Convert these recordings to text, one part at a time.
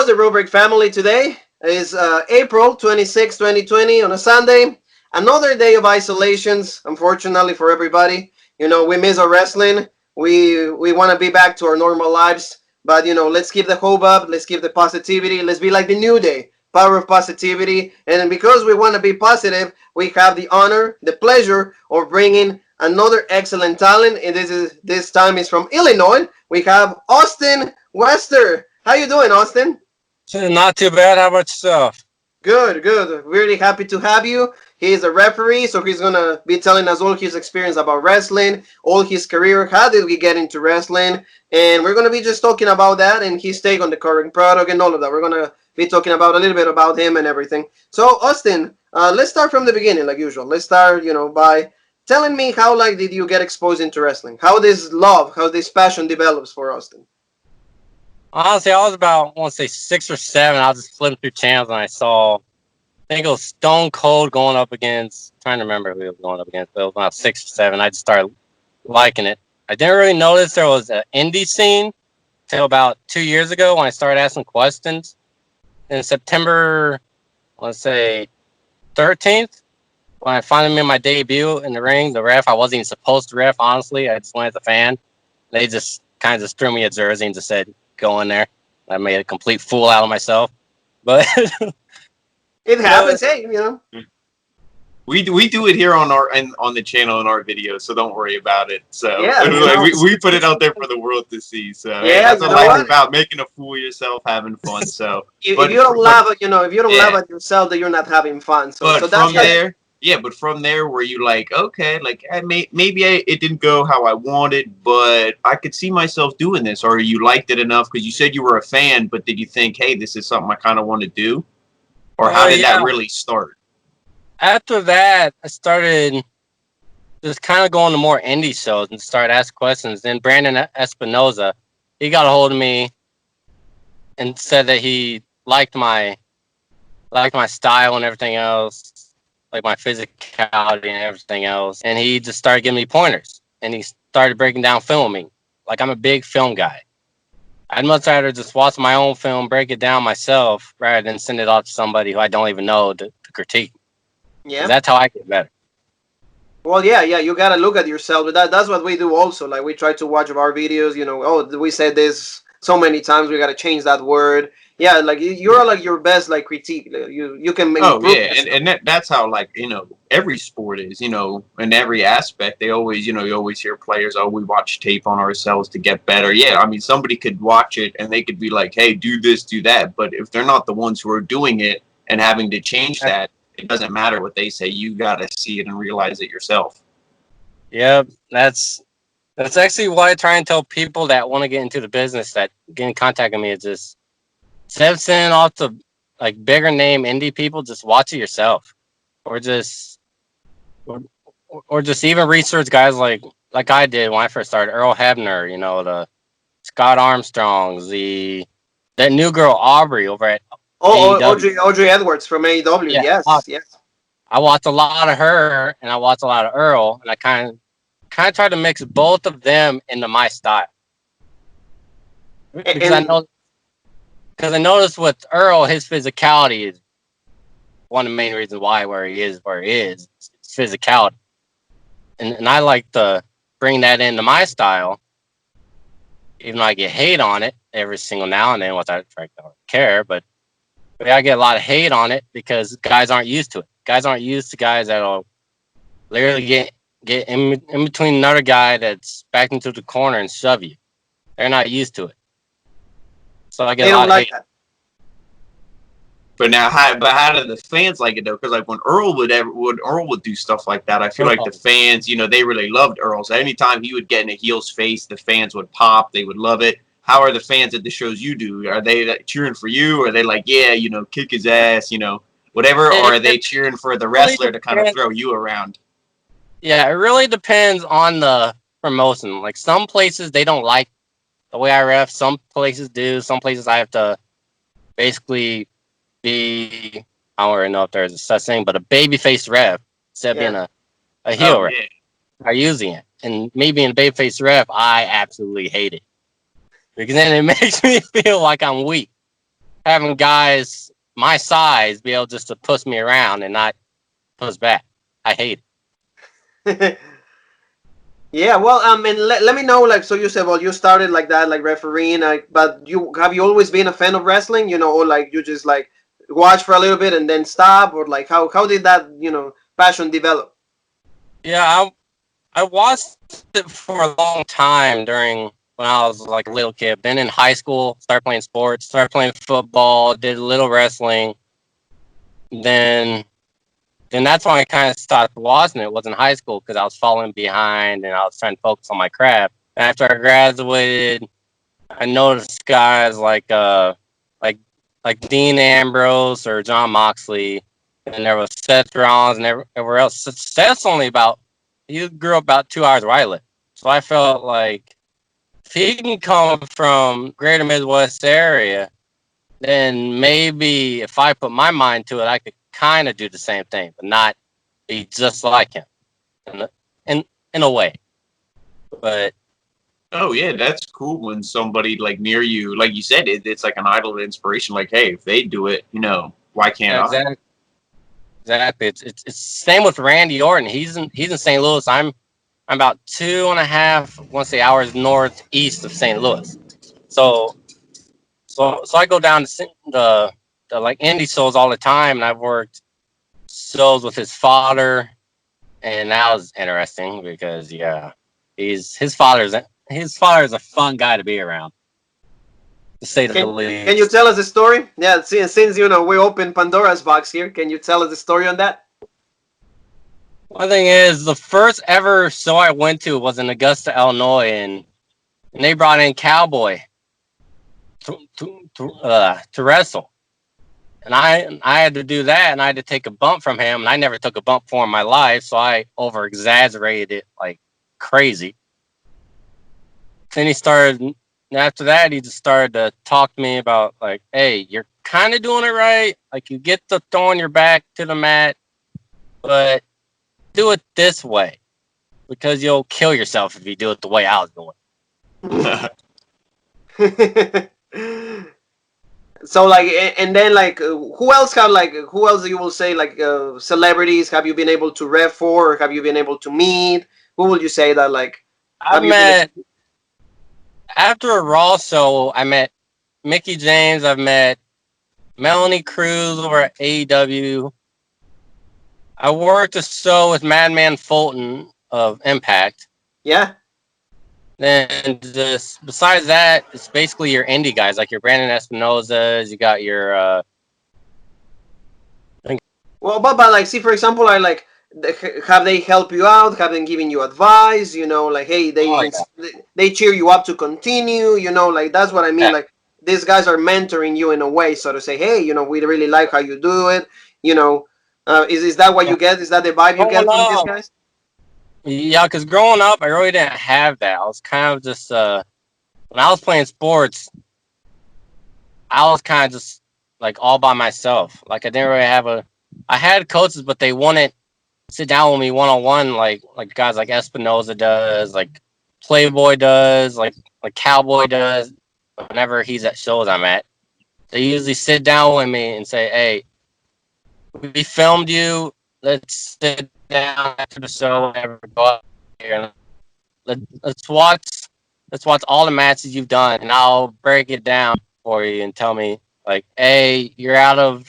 the Rubric family? Today is April 26, 2020 on a Sunday. Another day of isolations, unfortunately for everybody. We miss our wrestling. We want to be back to our normal lives. But, let's keep the hope up. Let's keep the positivity. Let's be like the New Day. Power of positivity. And because we want to be positive, we have the honor, the pleasure of bringing another excellent talent. And this time is from Illinois. We have Austin Wester. How you doing, Austin? Not too bad. How about yourself? Good, good. Really happy to have you. He's a referee, so he's gonna be telling us all his experience about wrestling, all his career, how did we get into wrestling, and we're gonna be just talking about that and his take on the current product and all of that. We're gonna be talking about a little bit about him and everything. So, Austin, let's start from the beginning, like usual. Let's start, by telling me how did you get exposed into wrestling? How this passion develops for Austin. Honestly, I was about, I want to say 6 or 7. I was just flipping through channels and I saw, I think it was Stone Cold going up against, I'm trying to remember who he was going up against, but it was about 6 or 7. I just started liking it. I didn't really notice there was an indie scene until about 2 years ago when I started asking questions. In September, let's say 13th, when I finally made my debut in the ring, the ref, I wasn't even supposed to ref, honestly. I just went as a fan. They just kind of just threw me a jersey and just said, go in there. I made a complete fool out of myself. But it happens, hey, We do it here on on the channel in our videos, so don't worry about it. So yeah, we put it out there for the world to see. So yeah, hey, that's what life's about, making a fool of yourself, having fun. So if you don't laugh at laugh at yourself, then you're not having fun. So that's from there. Yeah, but from there, where you like, okay, like it didn't go how I wanted, but I could see myself doing this, or you liked it enough because you said you were a fan, but did you think, hey, this is something I kind of want to do, or how did that really start? After that, I started just kind of going to more indie shows and started asking questions. Then Brandon Espanola, he got a hold of me and said that he liked my style and everything else. Like my physicality and everything else. And he just started giving me pointers. And he started breaking down filming. Like, I'm a big film guy. I'd much rather just watch my own film, break it down myself, rather than send it off to somebody who I don't even know to critique. Yeah. That's how I get better. Well, yeah, you got to look at yourself. That's what we do also. Like, we try to watch our videos, we said this so many times, we got to change that word. Yeah, like you're like your best like critique. You can make. Oh yeah, and that's how every sport is. In every aspect, they always you always hear players. Oh, we watch tape on ourselves to get better. Yeah, I mean somebody could watch it and they could be like, hey, do this, do that. But if they're not the ones who are doing it and having to change that, it doesn't matter what they say. You got to see it and realize it yourself. Yeah, that's actually why I try and tell people that want to get into the business that get in contact with me is just. Instead of sending off to like bigger name indie people, just watch it yourself, or just even research guys like I did when I first started. Earl Hebner, the Scott Armstrongs, that new girl Aubrey over at Audrey Edwards from AEW. Yeah, yes. I watched a lot of her and I watched a lot of Earl, and I kind of try to mix both of them into my style because I noticed with Earl, his physicality is one of the main reasons where he is. It's physicality. And I like to bring that into my style, even though I get hate on it every single now and then, which I don't care. But I get a lot of hate on it because guys aren't used to it. Guys aren't used to guys that'll literally get in between another guy that's backed into the corner and shove you. They're not used to it. So I get a lot of hate. But now, how do the fans like it though? Because like when Earl would do stuff like that, I feel like the fans, they really loved Earl. So anytime he would get in a heel's face, the fans would pop. They would love it. How are the fans at the shows you do? Are they cheering for you? Or are they like, yeah, kick his ass, whatever? Or are they cheering for the wrestler to kind of throw you around? Yeah, it really depends on the promotion. Like some places they don't like the way I ref. Some places do. Some places I have to basically be, I don't really know if there's a such thing, but a babyface ref instead of being a heel ref. Are using it. And me being a babyface ref, I absolutely hate it. Because then it makes me feel like I'm weak. having guys my size be able just to push me around and not push back. I hate it. Yeah, well, and let me know, like, so you said, well, you started like that, like refereeing, like, but you always been a fan of wrestling, or like you just like watch for a little bit and then stop, or like how did that, passion develop? Yeah, I watched it for a long time during when I was like a little kid. Then in high school, started playing sports, started playing football, did a little wrestling. Then that's when I kind of stopped watching it. Was in high school because I was falling behind and I was trying to focus on my craft. And after I graduated, I noticed guys like Dean Ambrose or John Moxley, and there was Seth Rollins and everywhere else. Seth's only he grew up about 2 hours where I live. So I felt like if he can come from greater Midwest area, then maybe if I put my mind to it, I could kind of do the same thing, but not be just like him in a way. But oh yeah, that's cool when somebody like near you, like you said, it's like an idol inspiration. Like, hey, if they do it, why can't I? Exactly. It's same with Randy Orton. He's in St. Louis. I'm about 2.5, I want to say, hours northeast of St. Louis. So I go down to the like indie shows all the time, and I've worked shows with his father, and that was interesting because his father's a fun guy to be around, to say the least. Can you tell us the story? Yeah, since we open Pandora's box here, can you tell us the story on that? One thing is, the first ever show I went to was in Augusta, Illinois, and they brought in Cowboy to wrestle. And I had to do that, and I had to take a bump from him, and I never took a bump for in my life, so I over-exaggerated it like crazy. Then after that, he just started to talk to me about, like, hey, you're kind of doing it right. Like, you get to throwing your back to the mat, but do it this way, because you'll kill yourself if you do it the way I was doing. So like, and then like, who else you will say, like, celebrities have you been able to ref for, or have you been able to meet? Who would you say that, like, after a Raw show, I met Mickie James. I've met Melanie Cruz over at AEW. I worked a show with Madman Fulton of Impact. Yeah. Then just besides that, it's basically your indie guys, like your Brandon Espinozas. You got your. Well, but like, see, for example, I like, have they help you out? Have they given you advice? Like, hey, they cheer you up to continue. Like, that's what I mean. Yeah. Like, these guys are mentoring you in a way, so to say, hey, we really like how you do it. Is that what you get? Is that the vibe you get from these guys? Yeah, because growing up, I really didn't have that. I was kind of just when I was playing sports, I was kind of just like all by myself. Like, I didn't really I had coaches, but they wouldn't sit down with me one-on-one like guys like Espinoza does, like Playboy does, like Cowboy does. Whenever he's at shows I'm at, they usually sit down with me and say, hey, we filmed you. Let's sit down after the show and go up here. Let's watch all the matches you've done, and I'll break it down for you and tell me, like, hey, you're out of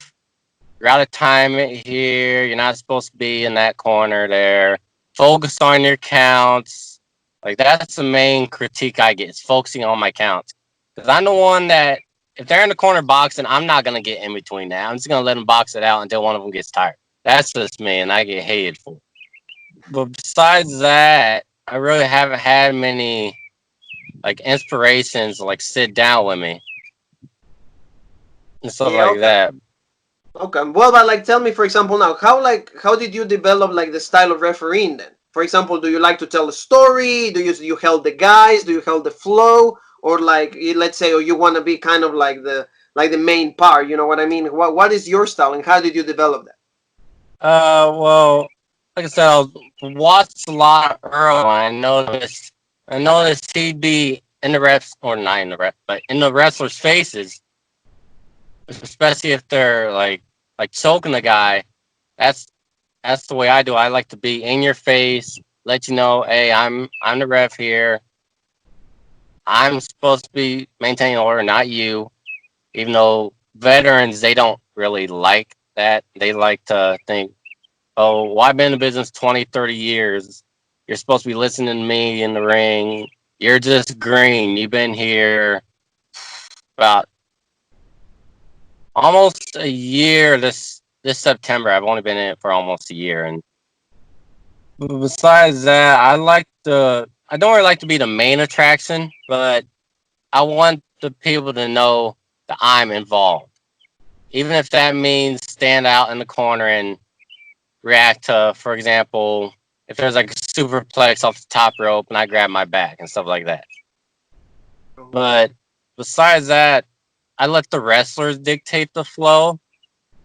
time here. You're not supposed to be in that corner there. Focus on your counts. Like, that's the main critique I get, is focusing on my counts. Because I'm the one that, if they're in the corner boxing, I'm not going to get in between that. I'm just going to let them box it out until one of them gets tired. That's just me, and I get hated for it. But besides that, I really haven't had many, like, inspirations to, like, sit down with me and stuff like that. Okay. Well, but like, tell me, for example, now, how did you develop, like, the style of refereeing then? For example, do you like to tell a story? Do you help the guys? Do you help the flow? Or, like, let's say, or you want to be kind of like the main part? You know what I mean? What is your style, and how did you develop that? Well, like I said, I watched a lot of Earl. I noticed he'd be in the refs, or not in the refs, but in the wrestlers' faces. especially if they're like choking the guy. That's that's the way I do. I like to be in your face, let you know, hey, I'm the ref here. I'm supposed to be maintaining order, not you. Even though veterans, they don't really like that. They like to think, oh, well, I've been in the business 20, 30 years. You're supposed to be listening to me in the ring. You're just green. You've been here about almost a year this September. I've only been in it for almost a year. And besides that, I don't really like to be the main attraction, but I want the people to know that I'm involved. Even if that means stand out in the corner and react to, for example, if there's like a superplex off the top rope and I grab my back and stuff like that. But besides that, I let the wrestlers dictate the flow,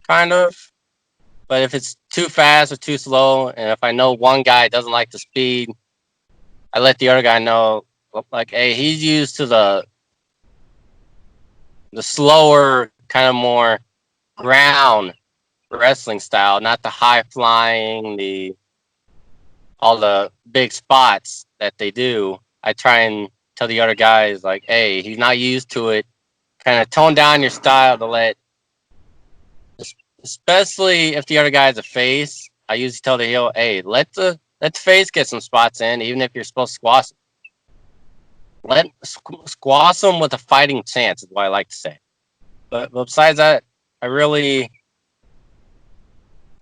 kind of. But if it's too fast or too slow, and if I know one guy doesn't like the speed, I let the other guy know, like, hey, he's used to the slower, kind of more ground wrestling style, not the high flying, the all the big spots that they do. I try and tell the other guys like, hey, he's not used to it. Kind of tone down your style to let, especially if the other guy is a face. I usually tell the heel, hey, let the face get some spots in, even if you're supposed to squash them. Let squash them with a fighting chance is what I like to say. But besides that, I really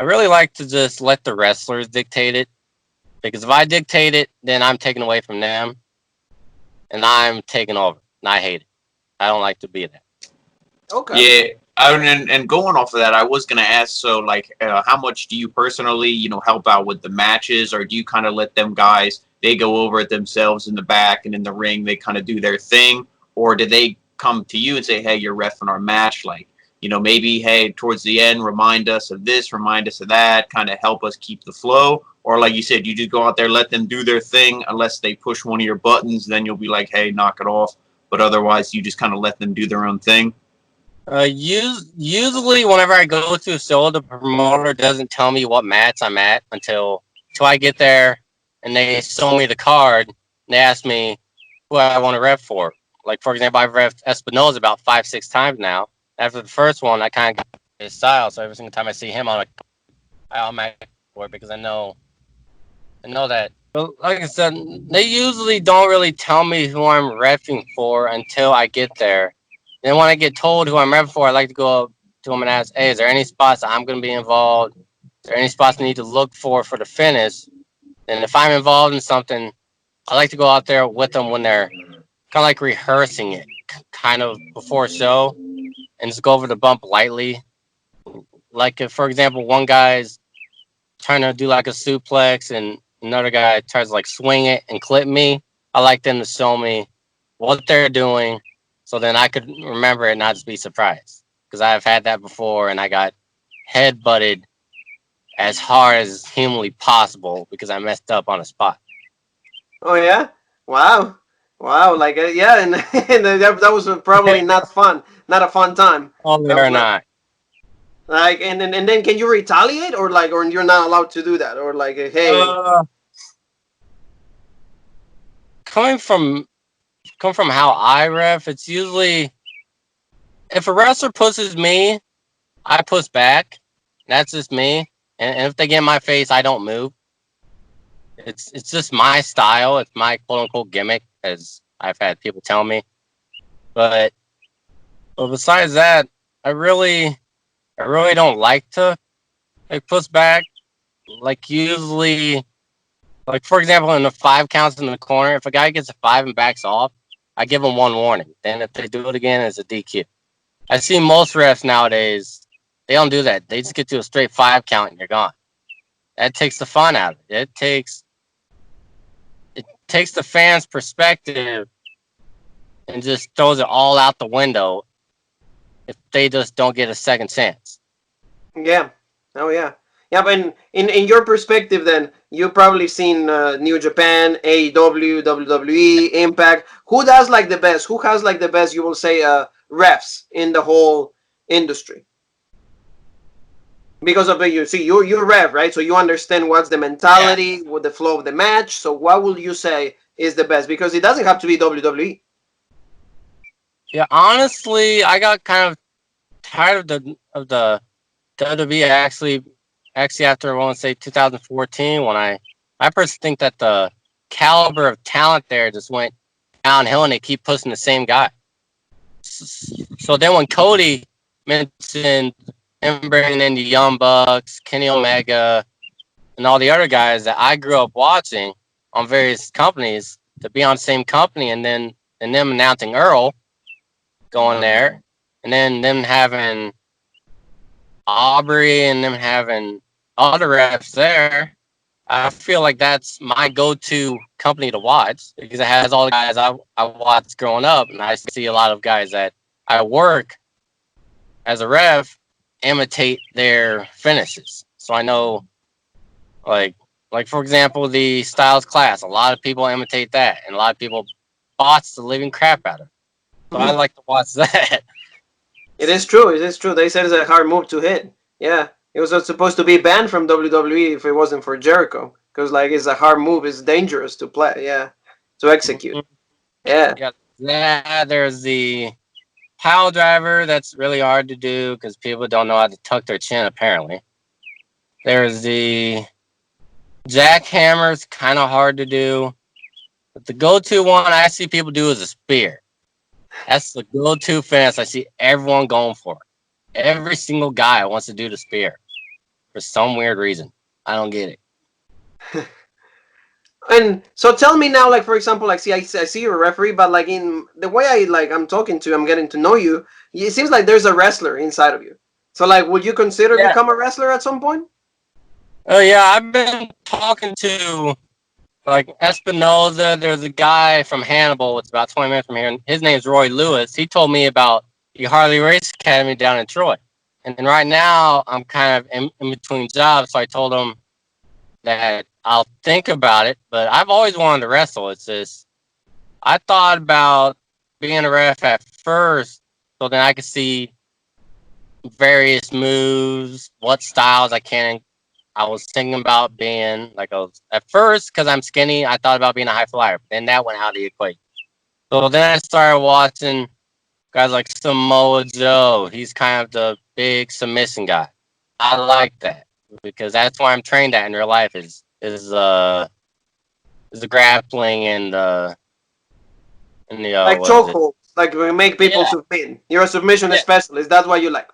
like to just let the wrestlers dictate it. Because if I dictate it, then I'm taking away from them, and I'm taking over. And I hate it. I don't like to be that. Okay. Yeah, and going off of that, I was gonna ask. So, like, how much do you personally, help out with the matches, or do you kind of let them guys they go over it themselves in the back and in the ring? They kind of do their thing, or do they come to you and say, "Hey, you're reffing our match," like, maybe, hey, towards the end, remind us of this, remind us of that, kind of help us keep the flow, or like you said, you just go out there, let them do their thing, unless they push one of your buttons, then you'll be like, "Hey, knock it off." But otherwise, you just kind of let them do their own thing. Usually, whenever I go to a show, the promoter doesn't tell me what match I'm at until I get there, and they show me the card. And they ask me who I want to rep for. Like, for example, I've repped Espanola about 5, 6 times now. After the first one, I kind of got his style, so every single time I see him, I automatically for it because I know that. But like I said, they usually don't really tell me who I'm repping for until I get there. Then when I get told who I'm repping for, I like to go up to them and ask, "Hey, is there any spots that I'm going to be involved? Is there any spots I need to look for the finish?" And if I'm involved in something, I like to go out there with them when they're kind of like rehearsing it, kind of before a show, and just go over the bump lightly. Like, if, for example, one guy's trying to do like a suplex and another guy tries to like swing it and clip me, I like them to show me what they're doing so then I could remember it, not just be surprised. Because I've had that before and I got head butted as hard as humanly possible because I messed up on a spot. Oh yeah. Wow. Wow. Like yeah, and, and that was probably not fun. Not a fun time. Oh, That they're was not not. like and then can you retaliate or like or you're not allowed to do that or like hey. Uh, coming from how I ref, it's usually if a wrestler pushes me, I push back. That's just me. And if they get in my face, I don't move. It's just my style. It's my quote unquote gimmick, as I've had people tell me. But besides that, I really don't like to like push back. Like usually, like for example, in the 5 counts in the corner, if a guy gets a 5 and backs off, I give them one warning. Then if they do it again, it's a DQ. I see most refs nowadays, they don't do that. They just get to a straight 5 count and you're gone. That takes the fun out of it. It takes the fans' perspective and just throws it all out the window if they just don't get a second chance. Yeah. Oh yeah. Yeah, but in your perspective, then you've probably seen New Japan, AEW, WWE, Impact. Who does like the best? Who has like the best? You will say refs in the whole industry? Because of the, you see, you're ref, right? So you understand what's the mentality with the flow of the match. So what will you say is the best? Because it doesn't have to be WWE. Yeah, honestly, I got kind of tired of the WWE actually after I want to say 2014 when I personally think that the caliber of talent there just went downhill and they keep pushing the same guy. So then when Cody mentioned him bringing in the Young Bucks, Kenny Omega, and all the other guys that I grew up watching on various companies to be on the same company, and them announcing Earl going there, and then them having Aubrey and them having other refs there, I feel like that's my go-to company to watch because it has all the guys I watched growing up, and I see a lot of guys that I work as a ref imitate their finishes. So I know, like for example, the Styles Class. A lot of people imitate that, and a lot of people bots the living crap out of it. So I like to watch that. It is true. It is true. They said it's a hard move to hit. Yeah, it was supposed to be banned from WWE if it wasn't for Jericho, because like it's a hard move. It's dangerous to play. Yeah, to execute. Yeah. Yeah, there's the pile driver. That's really hard to do because people don't know how to tuck their chin. Apparently, there's the jackhammer's kind of hard to do, but the go-to one I see people do is a spear. That's the go-to finish. I see everyone going for it. Every single guy wants to do the spear for some weird reason. I don't get it. And so tell me now, like for example, like I see you're a referee, but like in the way I'm talking to you, I'm getting to know you. It seems like there's a wrestler inside of you. So like, would you consider become a wrestler at some point? Oh yeah, I've been talking to like Espanola. There's a guy from Hannibal. It's about 20 minutes from here, and his name's Roy Lewis. He told me about the Harley Race Academy down in Troy. And right now, I'm kind of in between jobs, so I told him that I'll think about it. But I've always wanted to wrestle. It's just I thought about being a ref at first, so then I could see various moves, what styles I can. I was thinking about being like at first because I'm skinny. I thought about being a high flyer, but then that went out of the equation. So then I started watching guys like Samoa Joe. He's kind of the big submission guy. I like that because that's why I'm trained at in real life is the grappling and the like chokehold, like we make people submit. You're a submission specialist. That's what you like.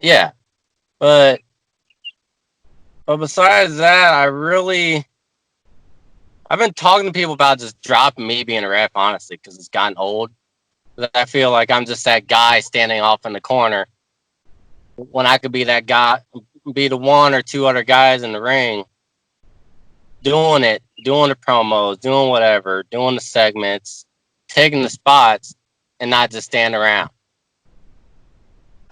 Yeah, but besides that, I've been talking to people about just dropping me being a ref, honestly, because it's gotten old. I feel like I'm just that guy standing off in the corner when I could be that guy, be the one or two other guys in the ring doing it, doing the promos, doing whatever, doing the segments, taking the spots, and not just stand around.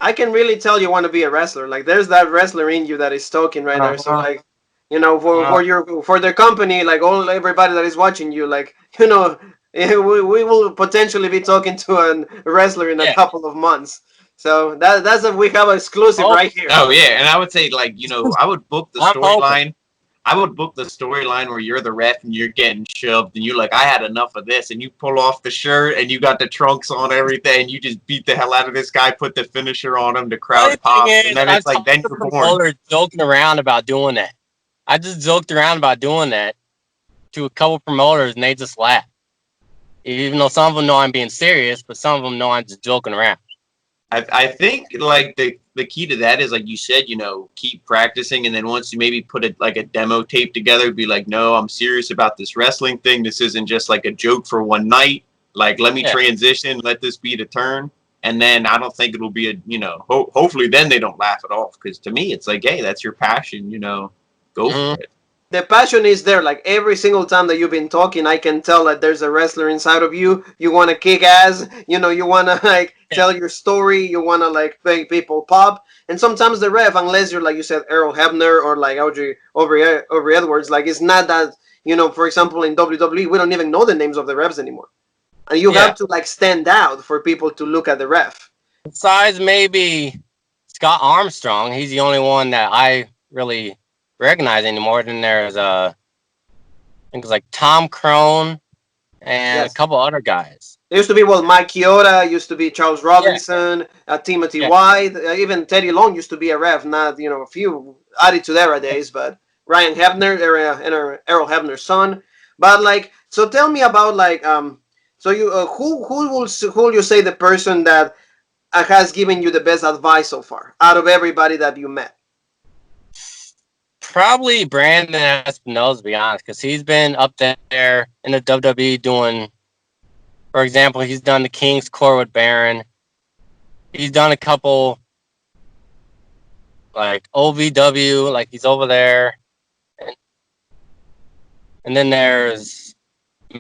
I can really tell you want to be a wrestler. Like there's that wrestler in you that is talking right there. So like, you know, for their company, like everybody that is watching you, like, you know, we will potentially be talking to a wrestler in a couple of months. So we have an exclusive right here. Oh yeah, and I would say like, you know, I would book the storyline. I would book the storyline where you're the ref and you're getting shoved and you're like, I had enough of this, and you pull off the shirt and you got the trunks on everything and you just beat the hell out of this guy, put the finisher on him, the crowd pops, and then it's like then you're born. Joking around about doing that. I just joked around about doing that to a couple promoters and they just laugh. Even though some of them know I'm being serious, but some of them know I'm just joking around. I think like the key to that is like you said, you know, keep practicing, and then once you maybe put a demo tape together, be like, no, I'm serious about this wrestling thing. This isn't just like a joke for one night. Like, let me transition, let this be the turn, and then I don't think it'll be hopefully then they don't laugh it off, because to me it's like, hey, that's your passion, you know, go for it. The passion is there. Like every single time that you've been talking, I can tell that there's a wrestler inside of you. You want to kick ass. You know, you want to like tell your story. You want to like make people pop. And sometimes the ref, unless you're like you said, Earl Hebner or like Aubrey Edwards, like it's not that, you know, for example, in WWE, we don't even know the names of the refs anymore. And you have to like stand out for people to look at the ref. Besides maybe Scott Armstrong. He's the only one that I really recognize anymore. Then there's I think it's like Tom Crone and a Yes. couple other guys. There used to be Mike Chioda, used to be Charles Yeah, Robinson, Timothy yeah. White, even Teddy Long used to be a ref. Not a few added to their days, but Ryan Hebner, Errol Hebner's son. But like, so tell me about like so you who will you say the person that has given you the best advice so far out of everybody that you met? Probably Brandon Espanola, to be honest, because he's been up there in the WWE doing, for example, he's done the King's Court with Baron. He's done a couple, like OVW, like he's over there. And then there's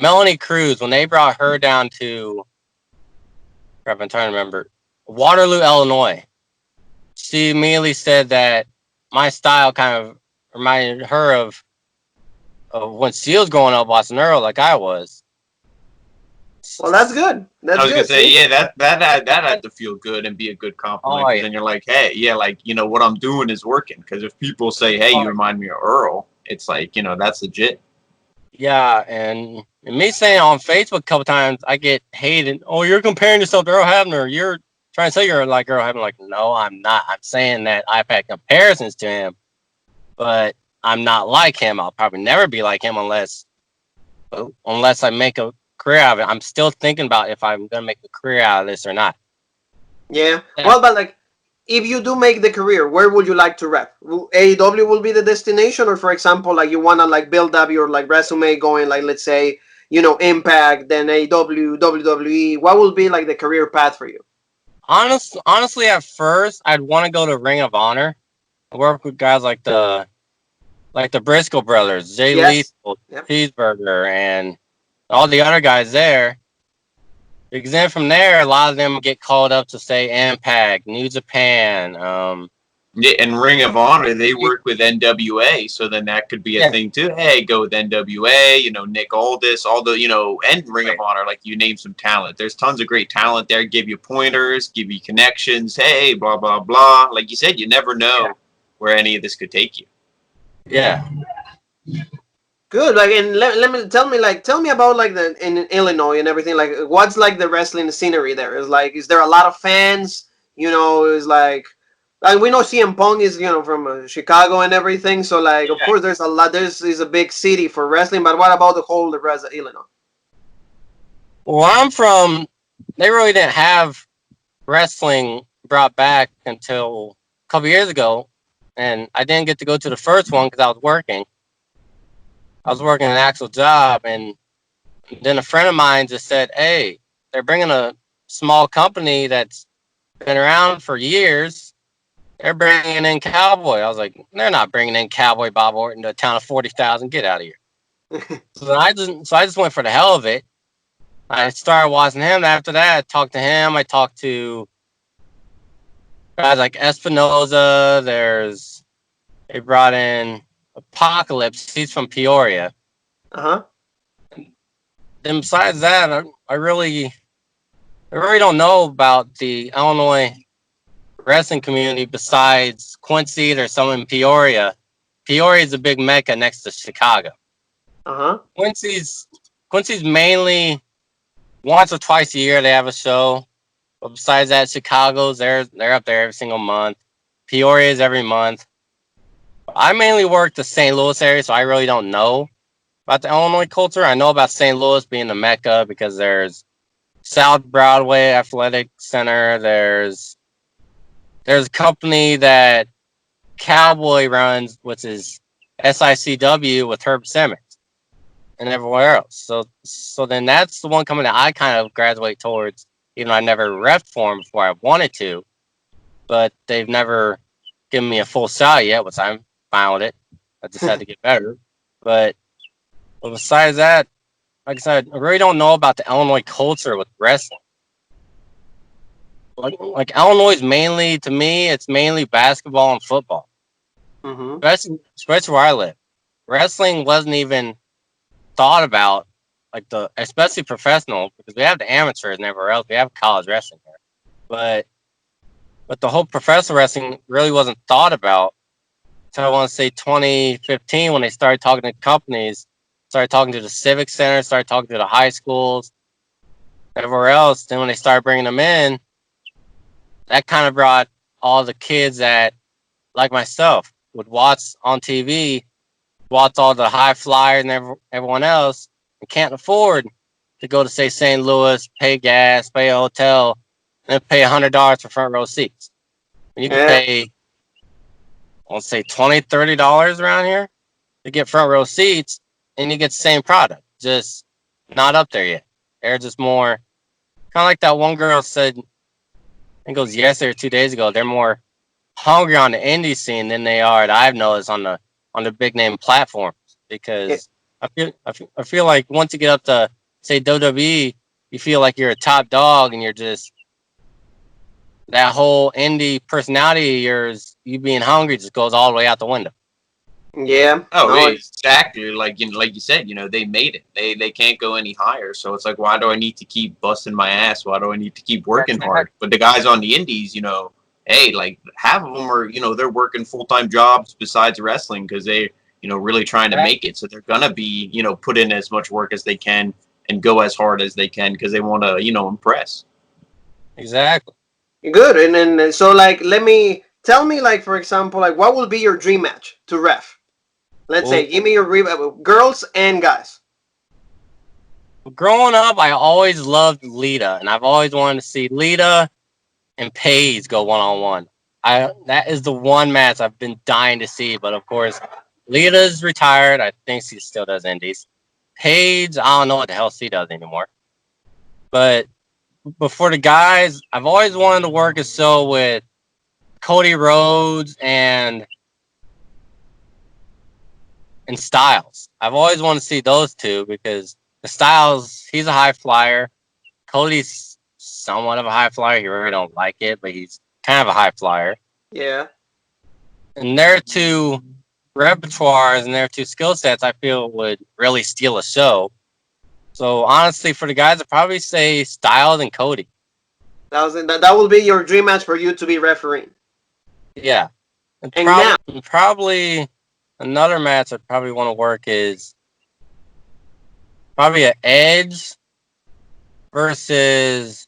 Melanie Cruz. When they brought her down to, crap, I'm trying to remember, Waterloo, Illinois, she immediately said that my style kind of reminded her of when she was growing up watching Earl like I was. Well, that's good. I That's was gonna good. say, See? yeah, that had to feel good and be a good compliment. Oh, Because yeah. then you're like, hey, yeah, like what I'm doing is working. Because if people say, hey, you remind me of Earl, it's like that's legit. Yeah, and me saying on Facebook a couple times, I get hated. Oh, you're comparing yourself to Earl Hebner. You're trying to say you're like Earl Hebner. Like, no, I'm not. I'm saying that I've had comparisons to him, but I'm not like him. I'll probably never be like him unless I make a career out of it. I'm still thinking about if I'm gonna make a career out of this or not. Yeah. Yeah. Well, but like, if you do make the career, where would you like to rep? AEW will be the destination, or for example, like you wanna like build up your like resume going like let's say Impact, then AEW, WWE. What will be like the career path for you? Honestly, at first, I'd want to go to Ring of Honor, work with guys like the Briscoe brothers, Jay Yes. Lethal, Yep. Cheeseburger, and all the other guys there. Because then from there, a lot of them get called up to say Impact, New Japan. Yeah, and Ring of Honor, they work with NWA, so then that could be a Yeah, thing too. Hey, go with NWA, Nick Aldis, all the, and Ring of Honor, like you name some talent. There's tons of great talent there. Give you pointers, give you connections. Hey, blah blah blah. Like you said, you never know where any of this could take you. yeah. Good. Like, and let me tell me about like the in Illinois and everything. Like, what's like the wrestling scenery there? Is there a lot of fans? Is like we know CM Punk is from Chicago and everything. So like, of course, there's a lot. There's is a big city for wrestling. But what about the rest of Illinois? Where I'm from, they really didn't have wrestling brought back until a couple years ago, and I didn't get to go to the first one because I was working. I was working an actual job, and then a friend of mine just said, "Hey, they're bringing a small company that's been around for years. They're bringing in Cowboy." I was like, "They're not bringing in Cowboy Bob Orton to a town of 40,000. Get out of here." So I just went for the hell of it. I started watching him. After that, I talked to him. I talked to guys like Espinoza. They brought in Apocalypse. He's from Peoria. Uh-huh. And besides that, I really don't know about the Illinois wrestling community besides Quincy. There's some in Peoria. Peoria is a big mecca next to Chicago. Uh-huh. Quincy's mainly once or twice a year they have a show. But besides that, Chicago's they're up there every single month. Peoria is every month. I mainly work the St. Louis area, so I really don't know about the Illinois culture. I know about St. Louis being the mecca because there's South Broadway Athletic Center. There's a company that Cowboy runs, which is SICW with Herb Simmons and everywhere else. So then that's the one company that I kind of graduate towards, even though I never ref for them before I wanted to, but they've never given me a full shot yet, which I'm fine with it. I just had to get better. But besides that, like I said, I really don't know about the Illinois culture with wrestling. Like Illinois is mainly, to me, it's mainly basketball and football. Mm-hmm. Especially where I live. Wrestling wasn't even thought about, especially professional, because we have the amateurs and everywhere else. We have college wrestling here. But But the whole professional wrestling really wasn't thought about until I want to say 2015 when they started talking to companies, started talking to the civic center, started talking to the high schools, everywhere else. Then when they started bringing them in, that kind of brought all the kids that, like myself, would watch on TV, watch all the high flyers and everyone else, and can't afford to go to, say, St. Louis, pay gas, pay a hotel, and then pay $100 for front row seats. And you can Yeah. pay, let's say, $20, $30 around here to get front row seats, and you get the same product, just not up there yet. They're just more, kind of like that one girl said, I think it was yesterday or 2 days ago, they're more hungry on the indie scene than they are that I've noticed on the big name platforms, because I feel like once you get up to, say, WWE, you feel like you're a top dog and you're just, that whole indie personality of yours, you being hungry, just goes all the way out the window. Yeah. Oh, No, exactly. Like like you said, they made it. They can't go any higher. So it's like, why do I need to keep busting my ass? Why do I need to keep working hard? But the guys on the indies, hey, like half of them are, they're working full-time jobs besides wrestling because they, really trying to make it. So they're gonna be, put in as much work as they can and go as hard as they can because they want to, impress. Exactly. good. And then so like, tell me, like, for example, like, what will be your dream match to ref? Let's say, give me your girls and guys. Growing up, I always loved Lita, and I've always wanted to see Lita and Paige go one-on-one. That is the one match I've been dying to see, but of course, Lita's retired. I think she still does indies. Paige, I don't know what the hell she does anymore. But before the guys, I've always wanted to work a show with Cody Rhodes and Styles. I've always wanted to see those two because the Styles, he's a high flyer. Cody's somewhat of a high flyer. He really don't like it, but he's kind of a high flyer. Yeah. And their two repertoires and their two skill sets, I feel, would really steal a show. So honestly, for the guys, I'd probably say Styles and Cody. That will be your dream match for you to be refereeing. Yeah. And now, probably another match I'd probably want to work is probably an Edge versus,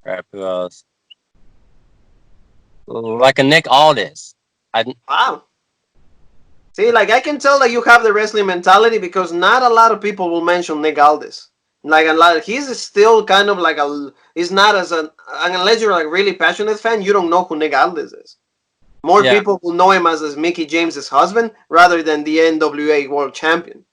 crap, who else? Like a Nick Aldis. wow. See, like, I can tell that you have the wrestling mentality because not a lot of people will mention Nick Aldis. Like, he's still kind of like he's not unless you're like really passionate fan, you don't know who Nick Aldis is. More people will know him as Mickey James's husband rather than the NWA World Champion.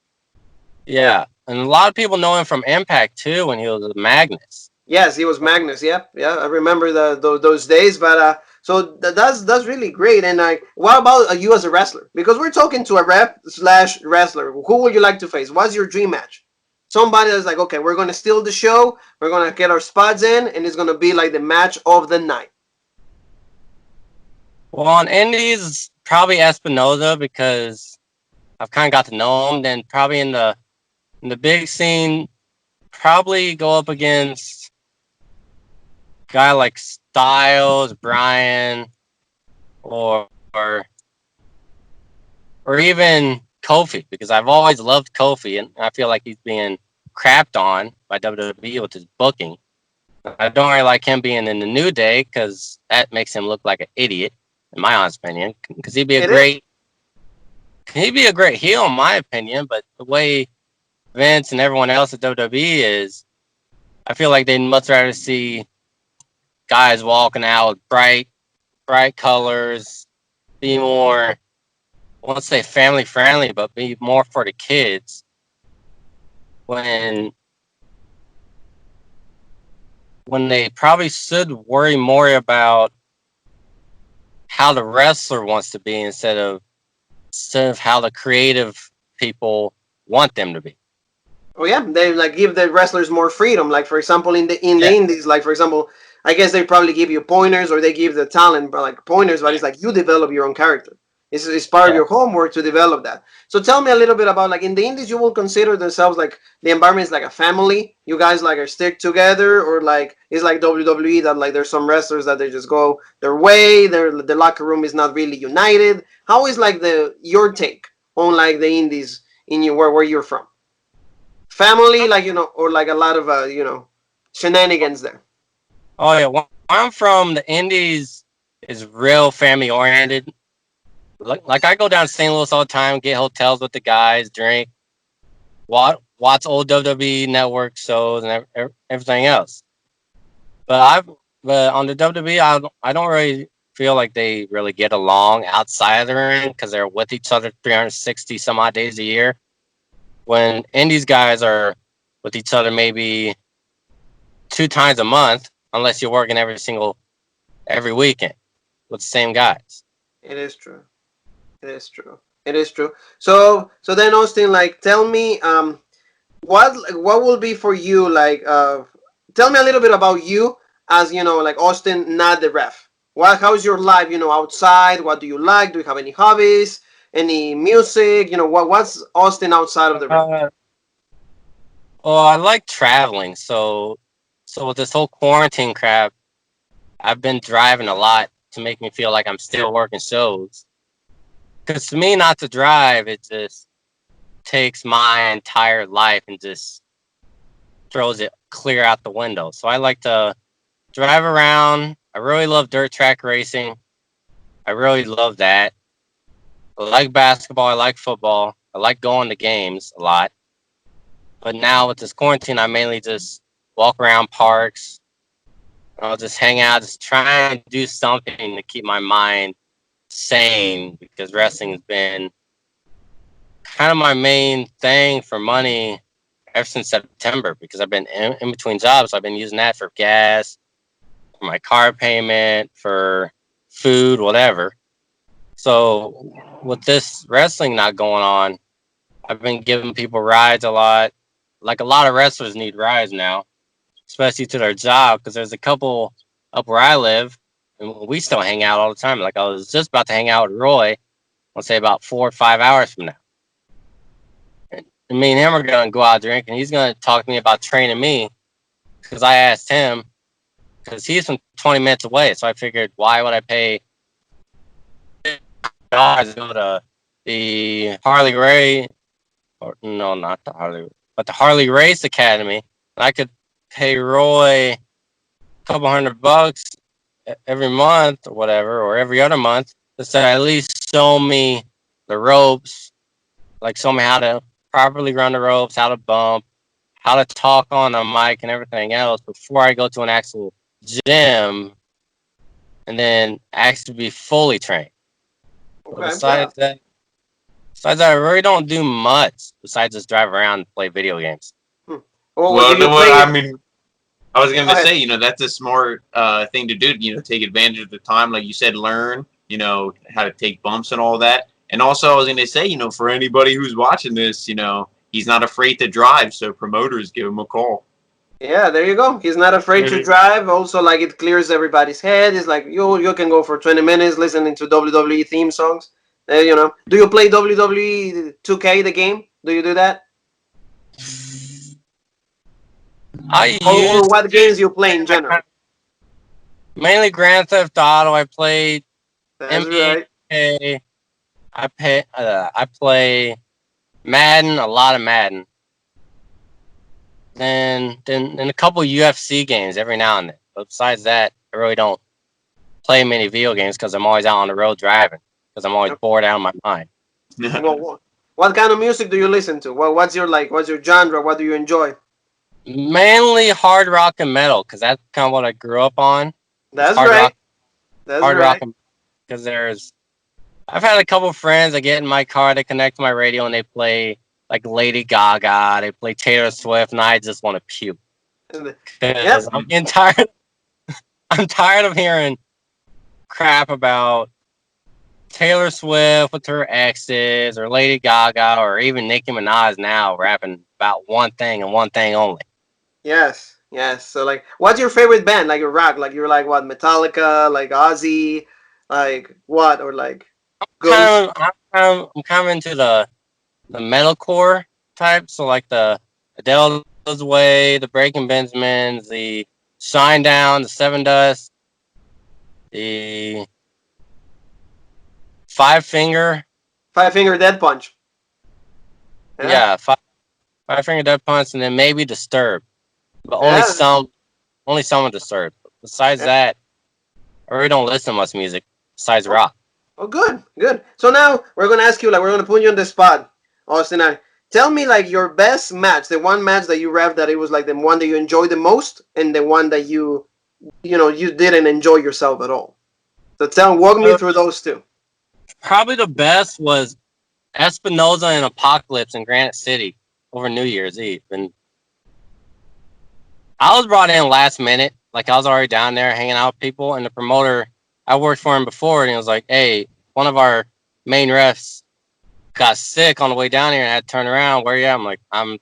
Yeah, and a lot of people know him from Impact too when he was Magnus. Yes, he was Magnus. Yeah, I remember those days. But so that's really great. And what about you as a wrestler? Because we're talking to a rep/wrestler. Who would you like to face? What's your dream match? Somebody that's like, okay, we're gonna steal the show. We're gonna get our spots in, and it's gonna be like the match of the night. Well, on Indies, probably Espanola because I've kind of got to know him. Then probably in the big scene, probably go up against a guy like Styles, Bryan, or even Kofi, because I've always loved Kofi, and I feel like he's being crapped on by WWE with his booking. I don't really like him being in the New Day because that makes him look like an idiot, in my honest opinion. Because he'd be a great heel, in my opinion. But the way Vince and everyone else at WWE is, I feel like they'd much rather see guys walking out with bright colors, be more, I won't say family friendly, but be more for the kids. When they probably should worry more about how the wrestler wants to be instead of how the creative people want them to be. Oh yeah, they like give the wrestlers more freedom. Like, for example, in the indies, like, for example, I guess they probably give you pointers or they give the talent like pointers, but it's like you develop your own character. It's part of Yeah. your homework to develop that. So tell me a little bit about like in the indies, you will consider themselves like the environment is like a family. You guys like are stick together, or like it's like WWE that like there's some wrestlers that they just go their way. The locker room is not really united. How is like the your take on like the indies in you where you're from? Family, like or like a lot of shenanigans there. Oh yeah, where I'm from, the Indies is real family oriented. Like I go down to St. Louis all the time, get hotels with the guys, drink, watch old WWE network shows and everything else. But on the WWE, I don't really feel like they really get along outside of the ring because they're with each other 360 some odd days a year. When Indies guys are with each other maybe 2 times a month, unless you're working every weekend with the same guys. It is true. It is true. It is true. So then Austin, like, tell me, what will be for you, like, tell me a little bit about you as like Austin, not the ref. How's your life, outside? What do you like? Do you have any hobbies? Any music? What's Austin outside of the ring? Well, I like traveling, so with this whole quarantine crap, I've been driving a lot to make me feel like I'm still working shows. Because to me, not to drive, it just takes my entire life and just throws it clear out the window. So I like to drive around. I really love dirt track racing. I really love that. I like basketball. I like football. I like going to games a lot. But now with this quarantine, I mainly just walk around parks. I'll just hang out, just try and do something to keep my mind sane because wrestling has been kind of my main thing for money ever since September because I've been in between jobs. So I've been using that for gas, for my car payment, for food, whatever. So with this wrestling not going on, I've been giving people rides a lot. Like a lot of wrestlers need rides now, especially to their job because there's a couple up where I live and we still hang out all the time. Like I was just about to hang out with Roy, let's say about 4 or 5 hours from now. And me and him are going to go out drinking. He's going to talk to me about training me because I asked him because he's from 20 minutes away. So I figured, why would I pay dollars to go to the Harley Ray, or no, not the Harley, but the Harley Race Academy? And I could pay Roy a couple $100 every month or whatever, or every other month, to at least show me the ropes, like show me how to properly run the ropes, how to bump, how to talk on the mic and everything else before I go to an actual gym and then actually be fully trained. Okay. But besides that, I really don't do much besides just drive around and play video games. Well, do Well, you no, what play? I mean, I was Go going to ahead. say, that's a smart thing to do. Take advantage of the time, like you said, learn, how to take bumps and all that. And also, I was going to say, for anybody who's watching this, he's not afraid to drive. So promoters, give him a call. Yeah, there you go. He's not afraid to drive. Also, like it clears everybody's head. It's like you can go for 20 minutes listening to WWE theme songs. Do you play WWE 2K the game? Do you do that? I Or used what games you play in general? mainly Grand Theft Auto. I played That's right. NBA. I play Madden, a lot of Madden. Then a couple UFC games every now and then. But besides that, I really don't play many video games because I'm always out on the road driving because I'm always bored out of my mind. Well, what kind of music do you listen to? What's your What's your genre? What do you enjoy? Mainly hard rock and metal because that's kind of what I grew up on. It's That's right. That's hard rock, right. because I've had a couple friends that get in my car, they connect to my radio, and they play like Lady Gaga, they play Taylor Swift, and I just want to puke Yep. because I'm getting tired. I'm tired of hearing crap about Taylor Swift with her exes, or Lady Gaga, or even Nicki Minaj now rapping about one thing and one thing only. Yes. Yes. So what's your favorite band? Like your rock? Like you're like what? Metallica? Like Ozzy? Like what? Or like goes. I'm kind of into the metalcore type. So like the Adele's Way, the Breaking Benjamins, the Shine Down, the Seven Dust, the Five Finger. Five Finger Dead Punch. Yeah, Yeah, Five Finger Death Punch, and then maybe Disturbed. But yeah, only some of Disturbed. Besides yeah. that, I really don't listen to much music besides Oh, rock. oh, good, good. So now we're gonna ask you, like, we're gonna put you on the spot, Austin. Tell me, like, your best match, the one match that you ref that it was like the one that you enjoyed the most, and the one that you didn't enjoy yourself at all. So walk me through those two. Probably the best was Espanola and Apocalypse in Granite City over New Year's Eve. And I was brought in last minute. Like I was already down there hanging out with people, and the promoter, I worked for him before, and he was like, "Hey, one of our main refs got sick on the way down here and had to turn around. Where you at?" I'm like, "I'm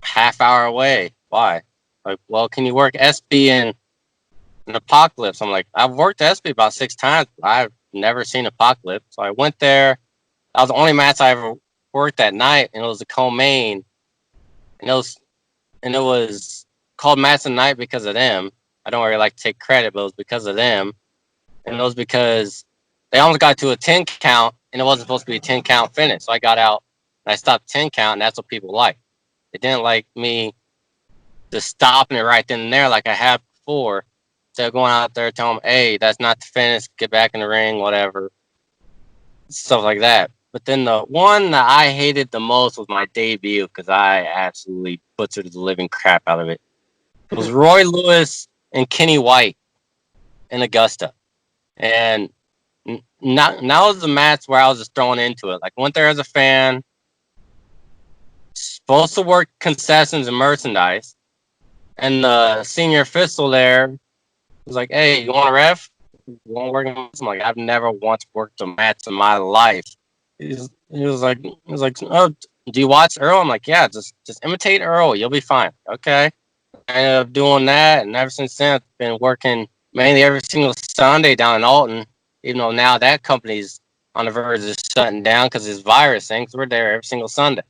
half hour away. Why?" Like, "Well, can you work SB in an Apocalypse?" I'm like, "I've worked SB about 6 times. But I've never seen Apocalypse." So I went there. That was the only match I ever worked that night, and it was a co-main, and it was called Match of the Night because of them. I don't really like to take credit, but it was because of them, and it was because they almost got to a 10 count, and it wasn't supposed to be a 10 count finish. So I got out and I stopped 10 count, and that's what people like. They didn't like me just stopping it right then and there like I had before. Instead of going out there telling them, "Hey, that's not the finish. Get back in the ring, whatever." Stuff like that. But then the one that I hated the most was my debut because I absolutely butchered the living crap out of it. It was Roy Lewis and Kenny White in Augusta. And now was the match where I was just thrown into it. Like, went there as a fan, supposed to work concessions and merchandise. And the senior official there was like, "Hey, you want to ref? You want to work?" I'm like, "I've never once worked a match in my life." He was like, "Oh, do you watch Earl?" I'm like, "Yeah, just imitate Earl. You'll be fine." Okay. I ended up doing that, and ever since then, I've been working mainly every single Sunday down in Alton, even though now that company's on the verge of shutting down because of this virus thing. So we're there every single Sunday.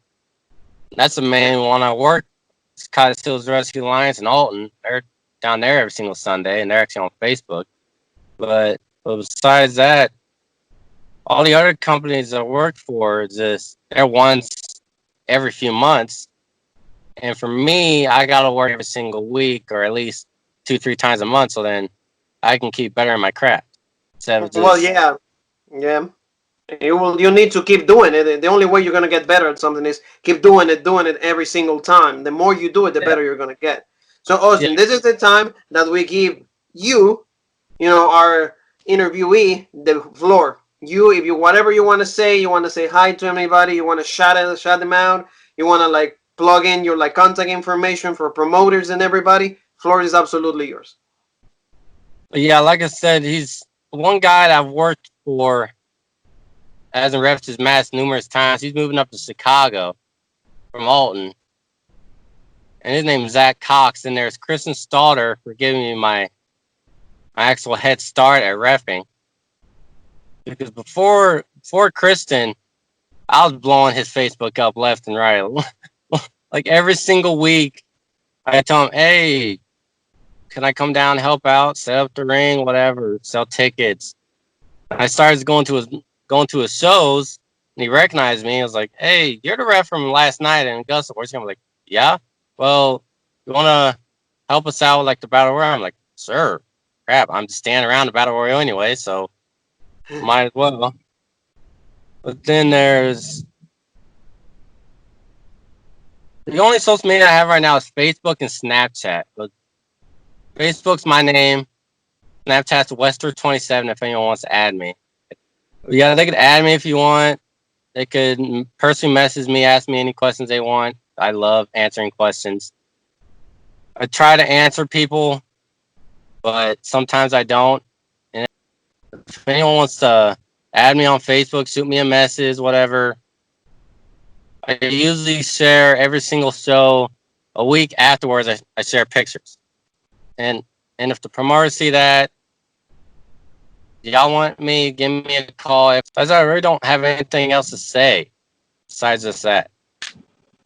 That's the main one I work. It's Cottage Rescue Alliance in Alton. They're down there every single Sunday, and they're actually on Facebook. But besides that, all the other companies I work for, they're once every few months. And for me, I gotta work every single week or at least 2-3 times a month, so then I can keep bettering my craft. Instead of Well, just yeah, yeah. You need to keep doing it. The only way you're gonna get better at something is keep doing it every single time. The more you do it, the yeah, better you're gonna get. So yeah, Austin, this is the time that we give you, our interviewee, the floor. If you whatever you want to say hi to anybody, you want to shout them out, you want to like plug in your like contact information for promoters and everybody. Floor is absolutely yours. yeah. Like I said, he's one guy that I've worked for as a ref his match numerous times. He's moving up to Chicago from Alton, and his name is Zach Cox. And there's Kristen Stalter for giving me my actual head start at refing. Because before Kristen, I was blowing his Facebook up left and right. Like every single week, I tell him, "Hey, can I come down and help out, set up the ring, whatever, sell tickets?" I started going to his shows, and he recognized me. I was like, "Hey, you're the ref from last night in Augusta." I'm like, "Yeah, well, you want to help us out with like the battle royal?" I'm like, "Sure." Crap, I'm just standing around the battle royal anyway, so might as well. But then there's the only social media I have right now is Facebook and Snapchat. But Facebook's my name. Snapchat's Wester27 if anyone wants to add me. Yeah, they could add me if you want. They could personally message me, ask me any questions they want. I love answering questions. I try to answer people, but sometimes I don't. And if anyone wants to add me on Facebook, shoot me a message, whatever. I usually share every single show a week afterwards. I share pictures. And if the promoters see that, y'all want me, give me a call. If I really don't have anything else to say besides just that.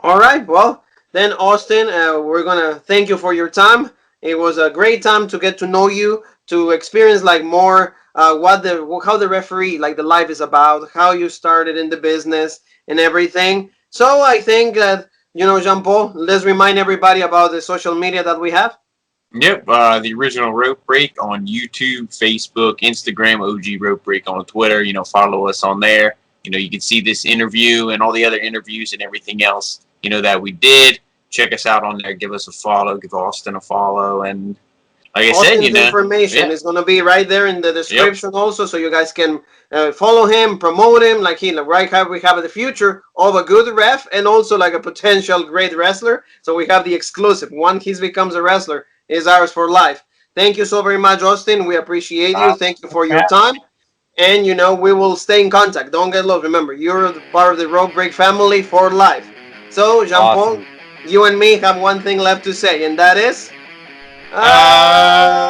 All right. Well, then, Austin, we're gonna thank you for your time. It was a great time to get to know you, to experience like more how the referee like the life is about, how you started in the business and everything. So I think that Jean Paul, let's remind everybody about the social media that we have. Yep, the original Rope Break on YouTube, Facebook, Instagram, OG Rope Break on Twitter. Follow us on there. You can see this interview and all the other interviews and everything else, that we did. Check us out on there. Give us a follow. Give Austin a follow. And like I said, Austin's information yeah, is going to be right there in the yep, description also, so you guys can follow him, promote him, like right how we have the future of a good ref and also like a potential great wrestler. So we have the exclusive. Once he becomes a wrestler, is ours for life. Thank you so very much, Austin. We appreciate you. Thank you for your time. And we will stay in contact. Don't get lost. Remember, you're part of the Road Break family for life. So, Jean Paul, Awesome. you and me have one thing left to say, and that is. Uh,